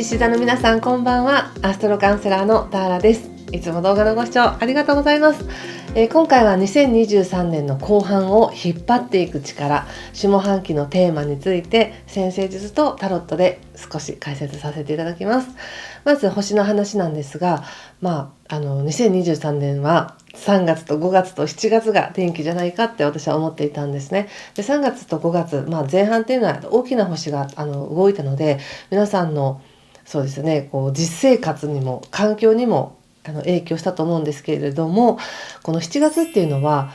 獅子座の皆さん、こんばんは。アストロカウンセラーのターラです。いつも動画のご視聴ありがとうございます。今回は2023年の後半を引っ張っていく力、下半期のテーマについて占星術とタロットで少し解説させていただきます。まず星の話なんですが、2023年は3月と5月と7月が転機じゃないかって私は思っていたんですね。で、3月と5月、前半っていうのは大きな星が動いたので、皆さんのそうですね、実生活にも環境にも影響したと思うんですけれども、この7月っていうのは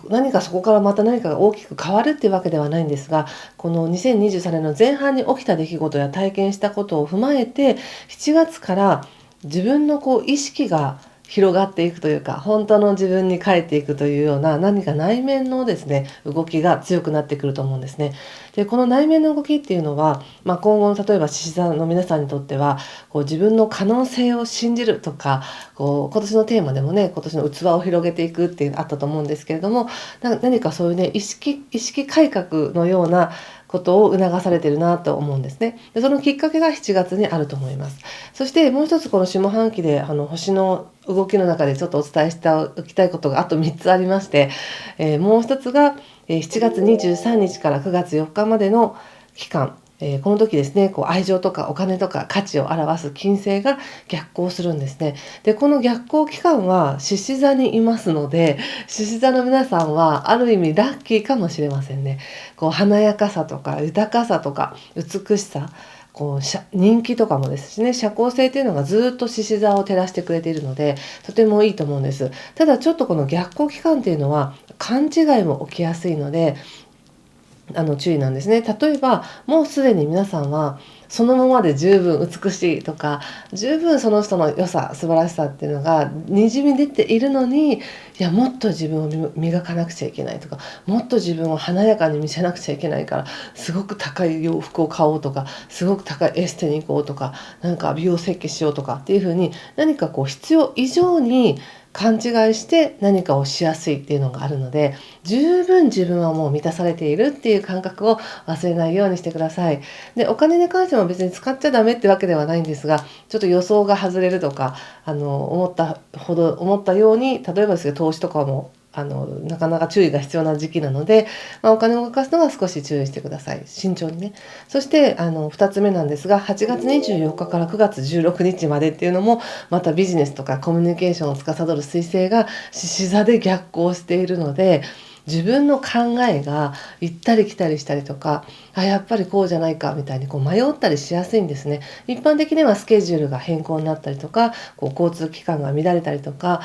何かそこからまた何かが大きく変わるっていうわけではないんですが、この2023年の前半に起きた出来事や体験したことを踏まえて、7月から自分の意識が広がっていくというか、本当の自分に帰っていくというような何か内面のですね、動きが強くなってくると思うんですね。で、この内面の動きっていうのは、今後の例えば獅子座の皆さんにとっては自分の可能性を信じるとか、今年のテーマでもね、今年の器を広げていくっていうのあったと思うんですけれども、何かそういうね、意識改革のようなことを促されているなと思うんですね。で、そのきっかけが7月にあると思います。そしてもう一つ、この下半期で星の動きの中でちょっとお伝えしておきたいことがあと3つありまして、もう一つが7月23日から9月4日までの期間、この時ですね、愛情とかお金とか価値を表す金星が逆行するんですね。で、この逆行期間は獅子座にいますので、獅子座の皆さんはある意味ラッキーかもしれませんね。華やかさとか豊かさとか美しさ、人気とかもですしね、社交性というのがずっと獅子座を照らしてくれているので、とてもいいと思うんです。ただちょっとこの逆行期間っていうのは勘違いも起きやすいので、注意なんですね。例えばもうすでに皆さんはそのままで十分美しいとか、十分その人の良さ素晴らしさっていうのがにじみ出ているのに、いやもっと自分を磨かなくちゃいけないとか、もっと自分を華やかに見せなくちゃいけないからすごく高い洋服を買おうとか、すごく高いエステに行こうとか、なんか美容設計しようとかっていうふうに、何か必要以上に勘違いして何かをしやすいっていうのがあるので、十分自分はもう満たされているっていう感覚を忘れないようにしてください。で、お金に関しても別に使っちゃダメってわけではないんですが、ちょっと予想が外れるとか、思ったように、例えばですけど投資とかもなかなか注意が必要な時期なので、お金を動かすのは少し注意してください。慎重にね。そして2つ目なんですが、8月24日から9月16日までっていうのも、またビジネスとかコミュニケーションを司る彗星が獅子座で逆行しているので、自分の考えが行ったり来たりしたりとか、やっぱりこうじゃないかみたいに迷ったりしやすいんですね。一般的にはスケジュールが変更になったりとか、交通機関が乱れたりとか、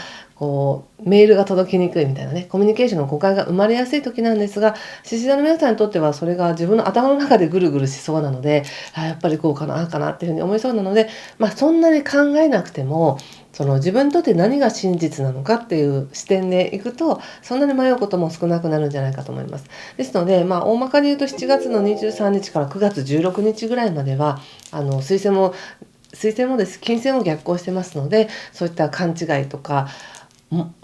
メールが届きにくいみたいなね、コミュニケーションの誤解が生まれやすい時なんですが、獅子座の皆さんにとってはそれが自分の頭の中でぐるぐるしそうなので、やっぱりこうかなああかなっていうふうに思いそうなので、そんなに考えなくても、自分にとって何が真実なのかっていう視点でいくと、そんなに迷うことも少なくなるんじゃないかと思います。ですので、大まかに言うと7月の23日から9月16日ぐらいまでは彗星もです、金星も逆行してますので、そういった勘違いとか、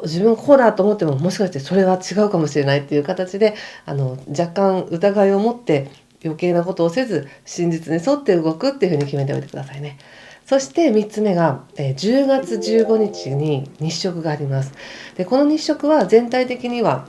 自分こうだと思っても、もしかしてそれは違うかもしれないっていう形で若干疑いを持って余計なことをせず、真実に沿って動くっていうふうに決めておいてくださいね。そして3つ目が10月15日に日食があります。で、この日食は全体的には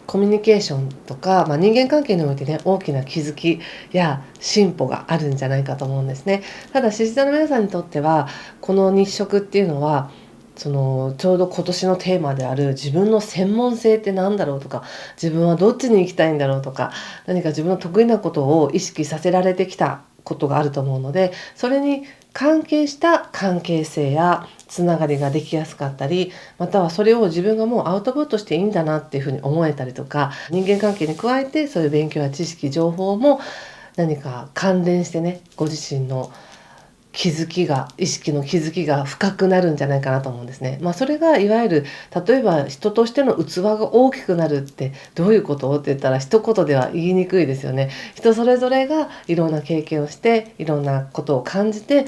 コミュニケーションとか、人間関係においてね、大きな気づきや進歩があるんじゃないかと思うんですね。ただ獅子座の皆さんにとっては、この日食っていうのはちょうど今年のテーマである自分の専門性って何だろうとか、自分はどっちに行きたいんだろうとか、何か自分の得意なことを意識させられてきたことがあると思うので、それに関係した関係性やつながりができやすかったり、またはそれを自分がもうアウトプットしていいんだなっていうふうに思えたりとか、人間関係に加えてそういう勉強や知識情報も何か関連してね、ご自身の意識の気づきが深くなるんじゃないかなと思うんですね。それがいわゆる、例えば人としての器が大きくなるってどういうことって言ったら一言では言いにくいですよね。人それぞれがいろんな経験をして、いろんなことを感じて、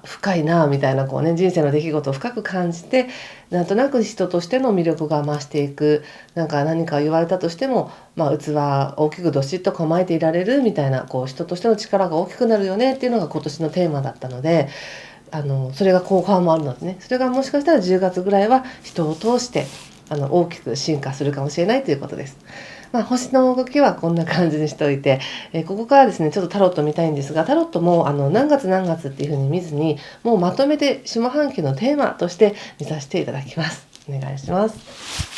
深いなみたいな人生の出来事を深く感じて、なんとなく人としての魅力が増していく。何か言われたとしても、器大きくどしっと構えていられるみたいな、人としての力が大きくなるよねっていうのが今年のテーマだったので、それが後半もあるのでね、それがもしかしたら10月ぐらいは人を通して大きく進化するかもしれないということです。星の動きはこんな感じにしておいて、ここからですねちょっとタロット見たいんですが、タロットも何月何月っていう風に見ずに、もうまとめて下半期のテーマとして見させていただきます。お願いします。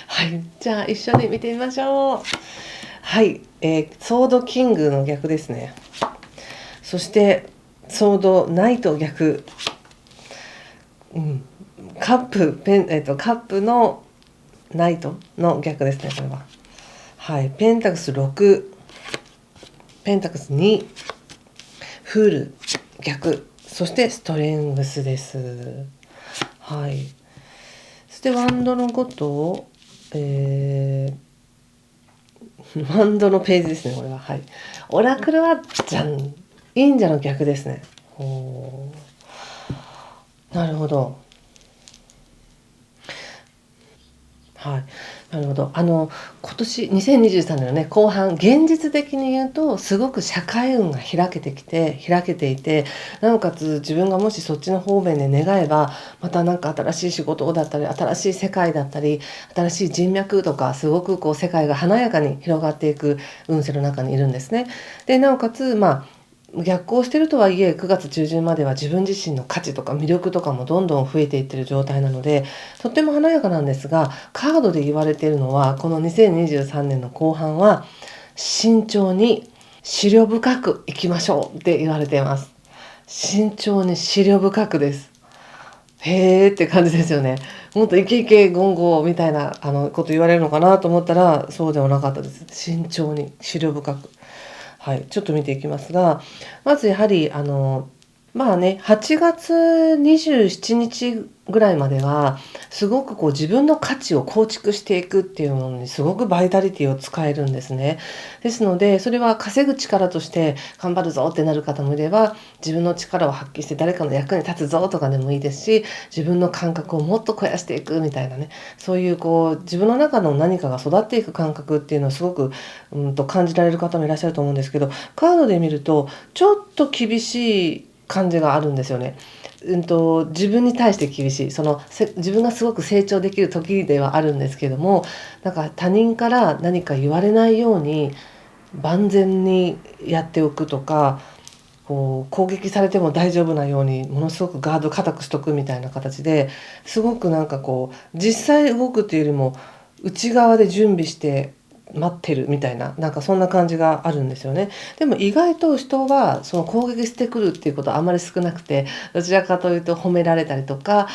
はい、じゃあ一緒に見てみましょう。はい、ソードキングの逆ですね。そしてソードナイト逆、カップカップのナイトの逆ですね、これは。はい、ペンタクス6、ペンタクス2、フール逆、そしてストレングスです。はい。そしてワンドの5と、ワンドのページですね、これは。はい。オラクルはじゃん、忍者の逆ですね。なるほど。はい、なるほど。今年2023年のね、後半、現実的に言うと、すごく社会運が開けていて、なおかつ自分がもしそっちの方面で願えば、また新しい仕事だったり、新しい世界だったり、新しい人脈とか、すごく世界が華やかに広がっていく運勢の中にいるんですね。で、なおかつ、逆行してるとはいえ、9月中旬までは自分自身の価値とか魅力とかもどんどん増えていってる状態なので、とっても華やかなんですが、カードで言われているのは、この2023年の後半は慎重に思慮深くいきましょうって言われています。慎重に思慮深くです。へーって感じですよね。もっとイケイケゴンゴみたいなこと言われるのかなと思ったら、そうではなかったです。慎重に思慮深く。はい、ちょっと見ていきますが、まずやはり8月27日ぐらいまではすごく自分の価値を構築していくっていうのにすごくバイタリティを使えるんですね。ですので、それは稼ぐ力として頑張るぞってなる方もいれば、自分の力を発揮して誰かの役に立つぞとかでもいいですし、自分の感覚をもっと肥やしていくみたいなね、そういう自分の中の何かが育っていく感覚っていうのをすごく感じられる方もいらっしゃると思うんですけど、カードで見るとちょっと厳しい感じがあるんですよね。自分に対して厳しい、自分がすごく成長できる時ではあるんですけども、他人から何か言われないように万全にやっておくとか、攻撃されても大丈夫なようにものすごくガード固くしとくみたいな形で、すごく実際動くっていうよりも内側で準備して待ってるみたいな、そんな感じがあるんですよね。でも意外と人はその攻撃してくるっていうことはあまり少なくて、どちらかというと褒められたりとか、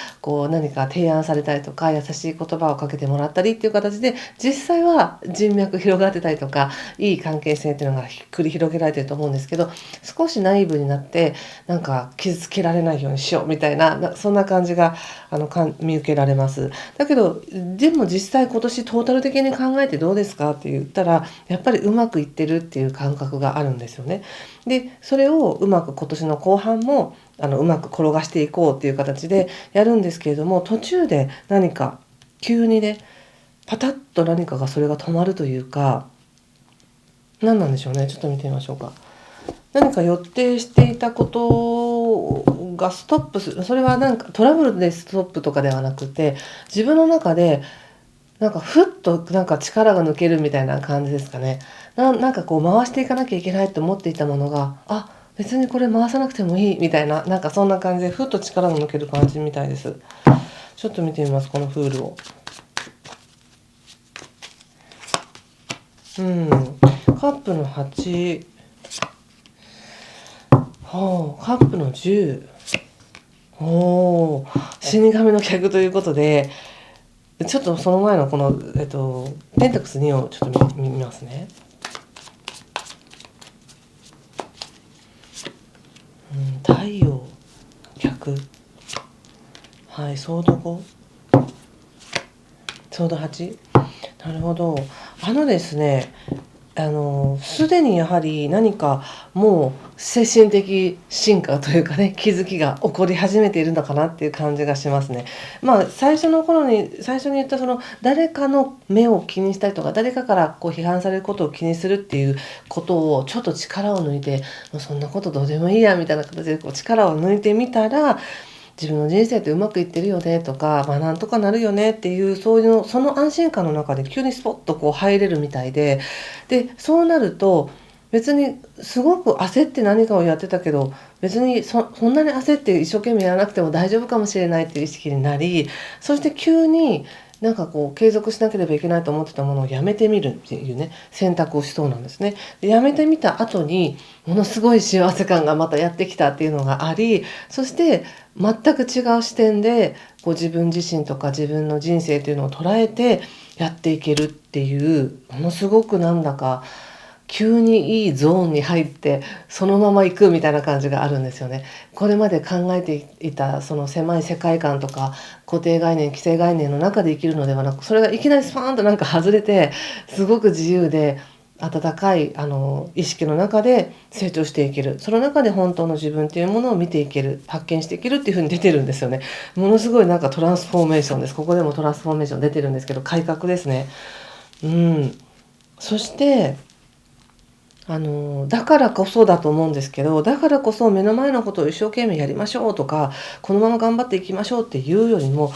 何か提案されたりとか、優しい言葉をかけてもらったりっていう形で、実際は人脈広がってたりとか、いい関係性っていうのが繰り広げられてると思うんですけど、少しナイーブになって傷つけられないようにしようみたいな、そんな感じが見受けられます。だけどでも実際今年トータル的に考えてどうですかって言ったら、やっぱりうまくいってるっていう感覚があるんですよね。でそれをうまく今年の後半もうまく転がしていこうっていう形でやるんですけれども、途中で何か急にね、パタッと何かがそれが止まるというか、何なんでしょうね。ちょっと見てみましょうか。何か予定していたことがストップする。それはトラブルでストップとかではなくて、自分の中でふっと力が抜けるみたいな感じですかね。回していかなきゃいけないと思っていたものが、別にこれ回さなくてもいいみたいな、そんな感じでふっと力が抜ける感じみたいです。ちょっと見てみます、このフールを。カップの8、カップの10、死神の逆ということで、ちょっとその前のこの、ペンタクス2をちょっと見ますね。太陽逆、はい、ソード5、ソード8。なるほど。ですね、すでにやはり何かもう精神的進化というかね、気づきが起こり始めているのかなっていう感じがしますね。最初に言ったその誰かの目を気にしたりとか、誰かからこう批判されることを気にするっていうことをちょっと力を抜いて、もうそんなことどうでもいいやみたいな形でこう力を抜いてみたら、自分の人生ってうまくいってるよねとか、なんとかなるよねっていう、その安心感の中で急にスポッとこう入れるみたいで、そうなると別にすごく焦って何かをやってたけど、別にそんなに焦って一生懸命やらなくても大丈夫かもしれないっていう意識になり、そして急になんかこう継続しなければいけないと思ってたものをやめてみるっていうね、選択をしそうなんですね。でやめてみた後にものすごい幸せ感がまたやってきたっていうのがあり、そして全く違う視点でこう自分自身とか自分の人生というのを捉えてやっていけるっていう、ものすごくなんだか急にいいゾーンに入ってそのまま行くみたいな感じがあるんですよね。これまで考えていたその狭い世界観とか固定概念、既成概念の中で生きるのではなく、それがいきなりスパーンとなんか外れて、すごく自由で温かい意識の中で成長していける、その中で本当の自分っていうものを見ていける、発見していけるっていう風に出てるんですよね。ものすごいなんかトランスフォーメーションです。ここでもトランスフォーメーション出てるんですけど、改革ですね。そしてだからこそだと思うんですけど、だからこそ目の前のことを一生懸命やりましょうとか、このまま頑張っていきましょうっていうよりも、思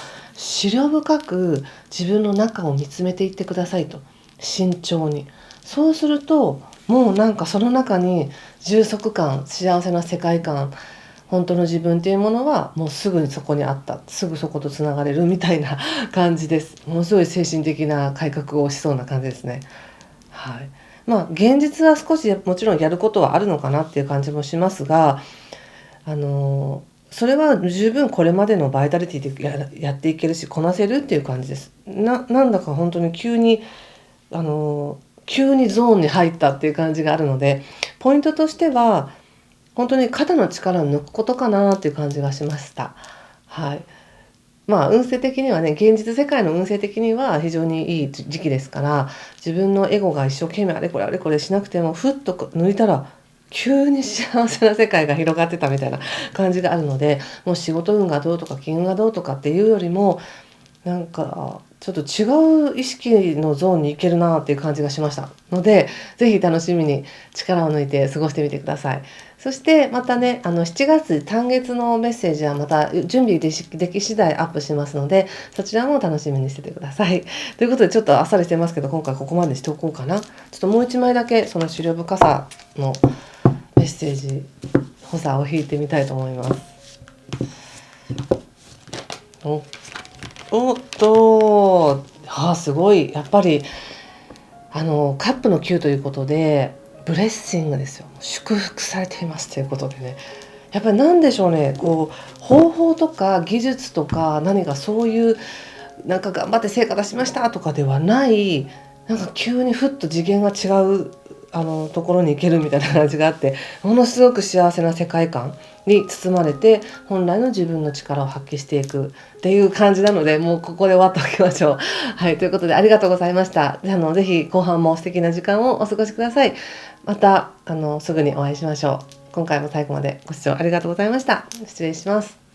慮深く自分の中を見つめていってくださいと。慎重に。そうするともうなんかその中に充足感、幸せな世界観、本当の自分っていうものはもうすぐにそこにあった、すぐそことつながれるみたいな感じです。ものすごい精神的な改革をしそうな感じですね。はい。現実は少しもちろんやることはあるのかなっていう感じもしますが、それは十分これまでのバイタリティでやっていけるし、こなせるっていう感じです。なんだか本当に急にゾーンに入ったっていう感じがあるので、ポイントとしては本当に肩の力を抜くことかなっていう感じがしました。はい。運勢的にはね、現実世界の運勢的には非常にいい時期ですから、自分のエゴが一生懸命あれこれあれこれしなくても、ふっと抜いたら急に幸せな世界が広がってたみたいな感じがあるので、もう仕事運がどうとか金運がどうとかっていうよりも、なんかちょっと違う意識のゾーンに行けるなっていう感じがしましたので、ぜひ楽しみに力を抜いて過ごしてみてください。そしてまたね、7月単月のメッセージはまた準備でき次第アップしますので、そちらも楽しみにしててください。ということでちょっとあっさりしてますけど、今回ここまでしておこうかな。ちょっともう一枚だけその思慮深さのメッセージ補佐を引いてみたいと思います。すごい。やっぱりカップの9ということでブレッシングですよ。祝福されていますということでね、やっぱり何でしょうね、こう方法とか技術とか何かそういうなんか頑張って成果出しましたとかではない、なんか急にふっと次元が違うところに行けるみたいな感じがあって、ものすごく幸せな世界観に包まれて本来の自分の力を発揮していくっていう感じなので、もうここで終わっておきましょう。はい、ということでありがとうございました。ぜひ後半も素敵な時間をお過ごしください。またすぐにお会いしましょう。今回も最後までご視聴ありがとうございました。失礼します。